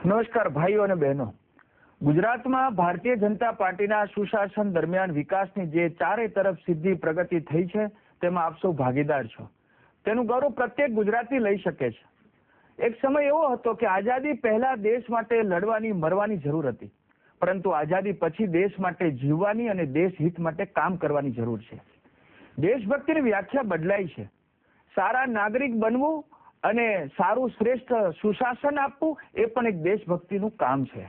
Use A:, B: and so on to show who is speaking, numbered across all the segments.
A: નમસ્કાર ભાઈઓ અને બહેનો। ગુજરાતમાં ભારતીય જનતા પાર્ટીના સુશાસન દરમિયાન વિકાસની જે ચારે તરફ સિદ્ધિ પ્રગતિ થઈ છે તેમાં આપ સૌ ભાગીદાર છો। તેનું ગૌરવ પ્રત્યેક ગુજરાતી લઈ શકે છે। એક સમય એવો હતો કે આઝાદી પહેલા દેશ માટે લડવાની મરવાની જરૂર હતી, પરંતુ આઝાદી પછી દેશ માટે જીવવાની અને દેશ હિત માટે કામ કરવાની જરૂર છે। દેશભક્તિની વ્યાખ્યા બદલાઈ છે। સારા નાગરિક બનવું અને સારું શ્રેષ્ઠ સુશાસન આપવું એ પણ એક દેશભક્તિનું કામ છે।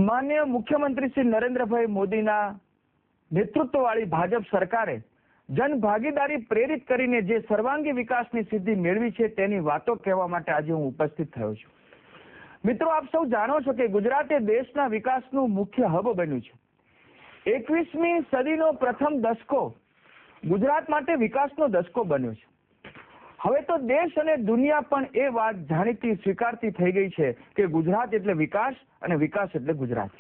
A: માનનીય મુખ્યમંત્રી શ્રી નરેન્દ્રભાઈ મોદીના નેતૃત્વવાળી ભાજપ સરકારે જન ભાગીદારી પ્રેરિત કરીને જે સર્વાંગી વિકાસની સિદ્ધિ મેળવી છે તેની વાતો કહેવા માટે આજે હું ઉપસ્થિત થયો છું। મિત્રો, આપ સૌ જાણો છો કે ગુજરાત એ દેશના વિકાસનું મુખ્ય હબ બન્યું છે। 21મી સદીનો પ્રથમ દશકો ગુજરાત માટે વિકાસનો દશકો બન્યો છે। હવે તો દેશ અને દુનિયા પણ એ વાત જાણીતી સ્વીકારતી થઈ ગઈ છે કે ગુજરાત એટલે વિકાસ અને વિકાસ એટલે ગુજરાત।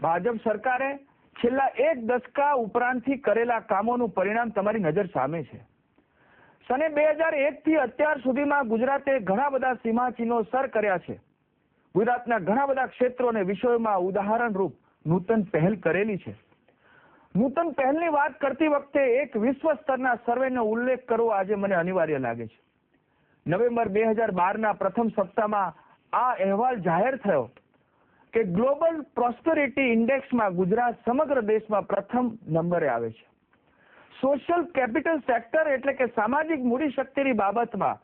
A: ભાજપ સરકારે છેલ્લા એક દશકા ઉપરાંતથી કરેલા કામોનું પરિણામ તમારી નજર સામે છે। સને 2001 થી અત્યાર સુધીમાં ગુજરાતે ઘણા બધા સીમાચિહ્નો સર કર્યા છે। ગુજરાતના ઘણા બધા ક્ષેત્રો અને વિષયોમાં ઉદાહરણ રૂપ નૂતન પહેલ કરેલી છે। નૂતન પહેલની વાત કરતી વખતે એક વિશ્વ સ્તરના સર્વેનો ઉલ્લેખ કરવો આજે મને અનિવાર્ય લાગે છે। નવેમ્બર 2012ના પ્રથમ સપ્તાહમાં આ અહેવાલ જાહેર થયો કે ગ્લોબલ પ્રોસ્પેરિટી ઇન્ડેક્સમાં ગુજરાત સમગ્ર દેશમાં પ્રથમ નંબરે આવે છે। સોશિયલ કેપિટલ સેક્ટર એટલે કે સામાજિક મૂડી શક્તિની બાબતમાં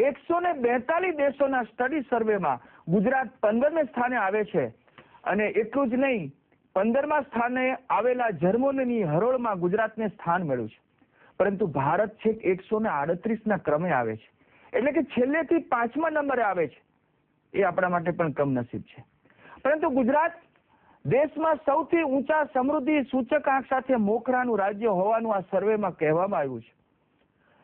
A: 142 દેશોના સ્ટડી સર્વેમાં ગુજરાત 15મે સ્થાને આવે છે। અને એટલું જ નહીં, 15મા સ્થાને આવેલા જર્મનીની હરોળમાં ગુજરાતને સ્થાન મળ્યું છે, પરંતુ ભારત છેક 138ના ક્રમે આવે છે, એટલે કે છેલ્લેથી 5મા નંબરે આવે છે। એ આપણા માટે પણ કમનસીબ છે, પરંતુ ગુજરાત દેશમાં સૌથી ઊંચા સમૃદ્ધિ સૂચકાંક સાથે મોખરાનું રાજ્ય હોવાનું આ સર્વેમાં કહેવામાં આવ્યું છે।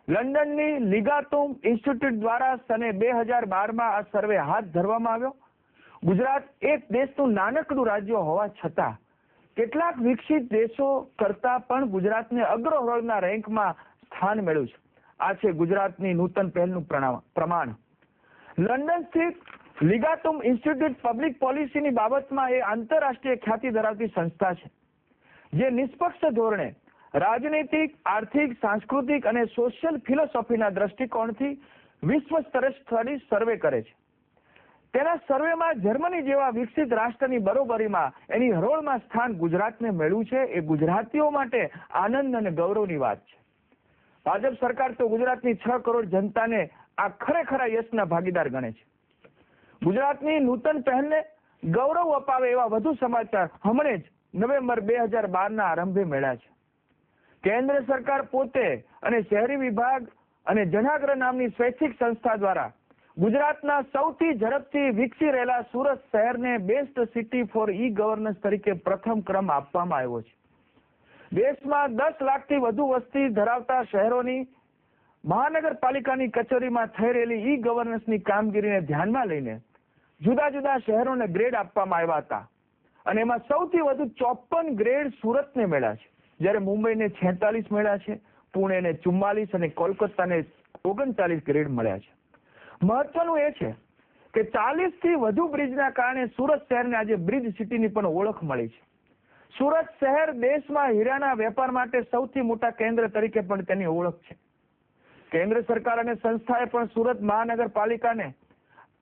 A: લંડનની લિગાતુમ ઇન્સ્ટિટ્યૂટ દ્વારા સને 2012માં આ સર્વે હાથ ધરવામાં આવ્યો। ગુજરાત એક દેશનું નાનકડું રાજ્ય હોવા છતાં કેટલાક વિકસિત દેશો કરતા પણ ગુજરાતને અગ્રહરોળના રેન્કમાં સ્થાન મળ્યું છે। આ છે ગુજરાતની નૂતન પહેલનું પ્રમાણ। લંડન સ્થિત લિગાતુમ ઇન્સ્ટિટ્યૂટ પબ્લિક પોલિસીની બાબતમાં એ આંતરરાષ્ટ્રીય ખ્યાતિ ધરાવતી સંસ્થા છે, જે નિષ્પક્ષ ધોરણે રાજનૈતિક, આર્થિક, સાંસ્કૃતિક અને સોશિયલ ફિલોસોફીના દ્રષ્ટિકોણથી વિશ્વ સ્તરે સ્ટડી સર્વે કરે છે। તેના સર્વેમાં જર્મની જેવા વિકસિત રાષ્ટ્રની બરોબરીમાં એની હરોળમાં સ્થાન ગુજરાતને મળ્યું છે। એ ગુજરાતીઓ માટે આનંદ અને ગૌરવની વાત છે। ભાજપ સરકાર તો ગુજરાતની 6 કરોડ જનતાને આ ખરેખર યશના ભાગીદાર ગણે છે। ગુજરાતની નૂતન પહેલને ગૌરવ અપાવે એવા વધુ સમાચાર હમણે જ નવેમ્બર 2012ના આરંભે મળ્યા છે। કેન્દ્ર સરકાર પોતે અને શહેરી વિભાગ અને જનાગ્રહ નામની સ્વૈચ્છિક સંસ્થા દ્વારા ગુજરાતના સૌથી ઝડપથી વિકસી રહેલા સુરત શહેરને best city four e governance તરીકે પ્રથમ ક્રમ આપવામાં આવ્યો છે। દેશમાં 10 લાખથી વધુ વસ્તી ધરાવતા શહેરોની મહાનગરપાલિકાની કચેરીમાં થઈ રહેલી ઈ ગવર્નન્સની કામગીરીને ધ્યાનમાં લઈને જુદા જુદા શહેરોને ગ્રેડ આપવામાં આવ્યા હતા, અને એમાં સૌથી વધુ 54 ગ્રેડ સુરતને મળ્યા છે, જ્યારે મુંબઈને 46 મળ્યા છે, પુણેને 44 અને કોલકાતાને 39 ગ્રેડ મળ્યા છે। મહત્વનું એ છે કે 40થી વધુ બ્રિજના કારણે સુરત શહેરને આજે બ્રિજ સિટીની પણ ઓળખ મળી છે। સુરત શહેર દેશમાં હીરાના વેપાર માટે સૌથી મોટા કેન્દ્ર તરીકે પણ તેની ઓળખ છે। કેન્દ્ર સરકાર અને સંસ્થાએ પણ સુરત મહાનગરપાલિકાને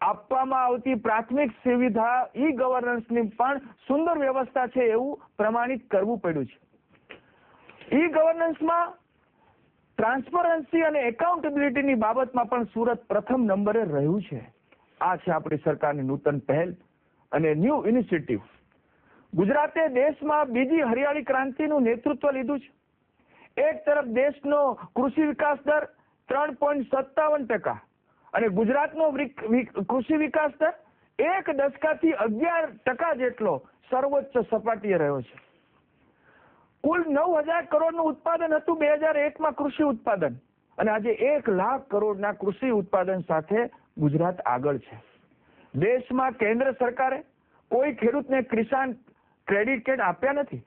A: આપવામાં આવતી પ્રાથમિક સુવિધા ઈ ગવર્નન્સની પણ સુંદર વ્યવસ્થા છે એવું પ્રમાણિત કરવું પડ્યું છે। ઈ ગવર્નન્સમાં ટ્રાન્સપરન્સી અને એકાઉન્ટેબિલિટીની બાબતમાં પણ સુરત પ્રથમ નંબરે રહ્યું છે। આ છે આપણી સરકારની નૂતન પહેલ અને ન્યૂ ઇનિશિયેટિવ। ગુજરાતે દેશમાં બીજી હરિયાળી ક્રાંતિનું નેતૃત્વ લીધું છે। એક તરફ દેશનો કૃષિ વિકાસ દર 3.57% અને ગુજરાતનો કૃષિ વિકાસ દર એક દશકાથી 11% જેટલો સર્વોચ્ચ સપાટીએ રહ્યો છે। કુલ 9,000 કરોડનું ઉત્પાદન હતું 2001માં કૃષિ ઉત્પાદન, અને આજે 1 લાખ કરોડના કૃષિ ઉત્પાદન સાથે ગુજરાત આગળ છે। દેશમાં કેન્દ્ર સરકારે કોઈ ખેડૂતને કિસાન ક્રેડિટ કાર્ડ આપ્યા નથી,